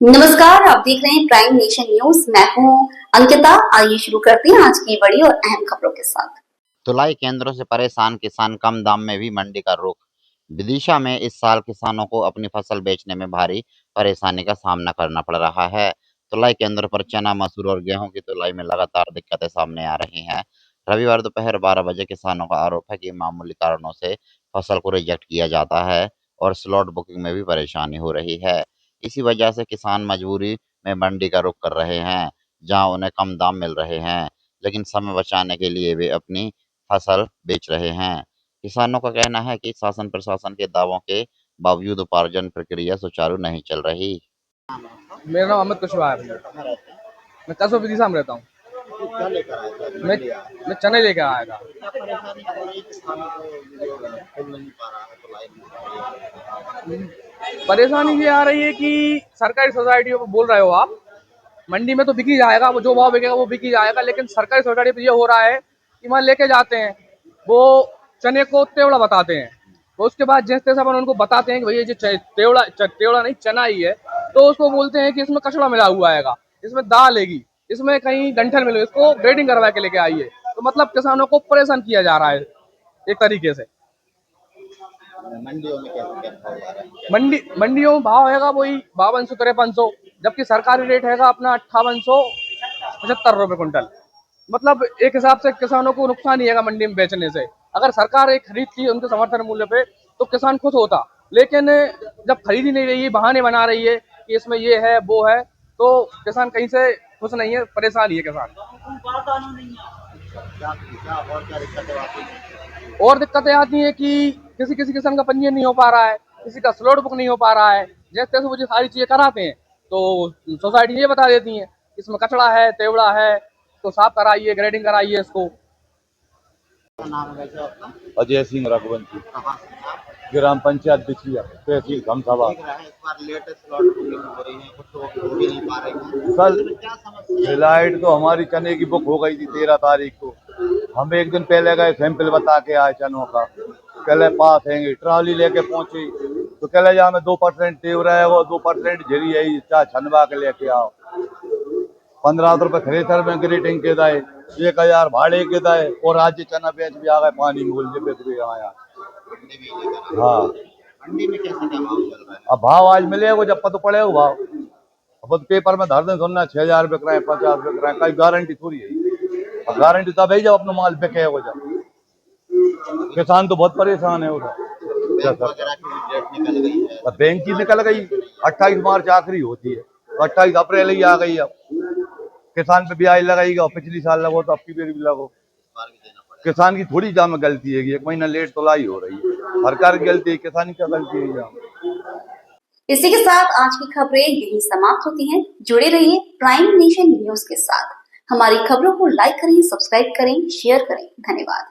नमस्कार, आप देख रहे हैं प्राइम नेशन न्यूज। मैं हूं अंकिता। आइए शुरू करते हैं आज की बड़ी और अहम खबरों के साथ। तुलाई केंद्रों से परेशान किसान, कम दाम में भी मंडी का रुख। विदिशा में इस साल किसानों को अपनी फसल बेचने में भारी परेशानी का सामना करना पड़ रहा है। तुलाई केंद्रों पर चना, मसूर और गेहूं की तुलाई में लगातार दिक्कतें सामने आ रही हैं। रविवार दोपहर 12 बजे किसानों का आरोप है कि मामूली कारणों से फसल को रिजेक्ट किया जाता है और स्लॉट बुकिंग में भी परेशानी हो रही है। इसी वजह से किसान मजबूरी में मंडी का रुख कर रहे हैं, जहां उन्हें कम दाम मिल रहे हैं, लेकिन समय बचाने के लिए वे अपनी फसल बेच रहे हैं। किसानों का कहना है कि शासन प्रशासन के दावों के बावजूद उपार्जन प्रक्रिया सुचारू नहीं चल रही। मेरा नाम अमित कुशवाहा है भैया। मैं कसबा विदिशा में रहता हूँ। क्या लेकर आए थे? मैं मैं चने लेकर आया था। क्या परेशानी हो रही है किसानों को जो मिल नहीं पा रहा है तुलाई में? परेशानी ये आ रही है कि सरकारी सोसाइटियों में बोल रहे हो आप, मंडी में तो बिक ही जाएगा, वो जो भाव बिकेगा वो बिक ही जाएगा, लेकिन सरकारी सोसाइटी पे ये हो रहा है कि वहाँ लेके जाते हैं, वो चने को तेवड़ा बताते हैं। तो उसके बाद जिस तरह से अपन उनको बताते हैं कि भैया ये तेवड़ा नहीं चना ही है, तो उसको बोलते हैं कि इसमें कचड़ा मिला हुआ है, इसमें दाल है, इसमें कहीं डंठल मिले, इसको ग्रेडिंग करवा के लेके आइए। तो मतलब किसानों को परेशान किया जा रहा है एक तरीके से। मंडियों में कैसे क्या भाव आ रहा है? मंडियों में भाव हैगा वही 5200-5300, जबकि सरकारी रेट हैगा अपना 5875 रुपए क्विंटल। मतलब एक हिसाब से किसानों को नुकसान ही है मंडी में बेचने से। अगर सरकार एक खरीदती उनके समर्थन मूल्य पे तो किसान खुश होता, लेकिन जब खरीद ही नहीं रही है, बहाने बना रही है कि इसमें ये है वो है, तो किसान कहीं से खुश नहीं है, परेशान ही है किसान। और दिक्कतें आती हैं कि किसी किसी किसान का पंजीयन नहीं हो पा रहा है, किसी का स्लॉट बुक नहीं हो पा रहा है। जैसे तैसे वो जो सारी चीजें कराते हैं तो सोसाइटी ये बता देती है इसमें कचड़ा है, तेवड़ा है, तो साफ कराइए, ग्रेडिंग कराइए इसको। नाम है वैसे आपका? अजय सिंह रघुवंशी, कहाँ से आप? ग्राम पंचायत बिछिया, तहसील घमसावा। देख रहे हैं इस बार लेटेस्ट स्लॉट बुकिंग हो रही है, कुछ तो हो भी नहीं पा रही है। सर, इसमें क्या समस्या है? फ्लाइट तो हमारी चने की बुक हो गई थी 13 तारीख को। हम एक दिन पहले गए, सैंपल बता के आए चनों का, कहले पास हैंगे, ट्रॉली लेके पहुंची तो कहले जा में 2% तेवरा है, वो 2% झेरी है, चाहे छनवा के लेके आओ। 15 रुपए थ्रेसर में ग्रेटिंग के दाए, 1000 भाड़े के दाए, और आज चना बेच भी आ गए पानी मूल बेच भी आया। मंडी में ही लेकर आए। हाँ, मंडी में कैसे क्या भाव चल रहा है? अब भाव आज मिलेगा जब पता पड़ेगा भाव। अब तो पेपर में धर दें सुनना 6000 बिक रहे हैं, 50 बिक रहे हैं, कई गारंटी थोड़ी है। अब गारंटी तब है जब अपना माल बिके हो। जब किसान तो बहुत परेशान है उधर। बैंक वगैरह की डेट निकल गई है। बैंक की निकल गई, 28 मार्च आखिरी होती है, तो 28 अप्रैल ही आ गई। अब किसान पे ब्याज लगाएगा, पिछली साल लगो तो अब की बेर भी लगो। बार भी देना पड़ेगा। किसान की थोड़ी जाम गलती है, 1 महीना लेट तुलाई हो रही है, सरकार की गलती है, किसान की क्या गलती है जाम। इसी के साथ आज की खबरें यही समाप्त होती हैं। जुड़े रहिए प्राइम नेशन न्यूज के साथ। हमारी खबरों को लाइक करें, सब्सक्राइब करें, शेयर करें। धन्यवाद।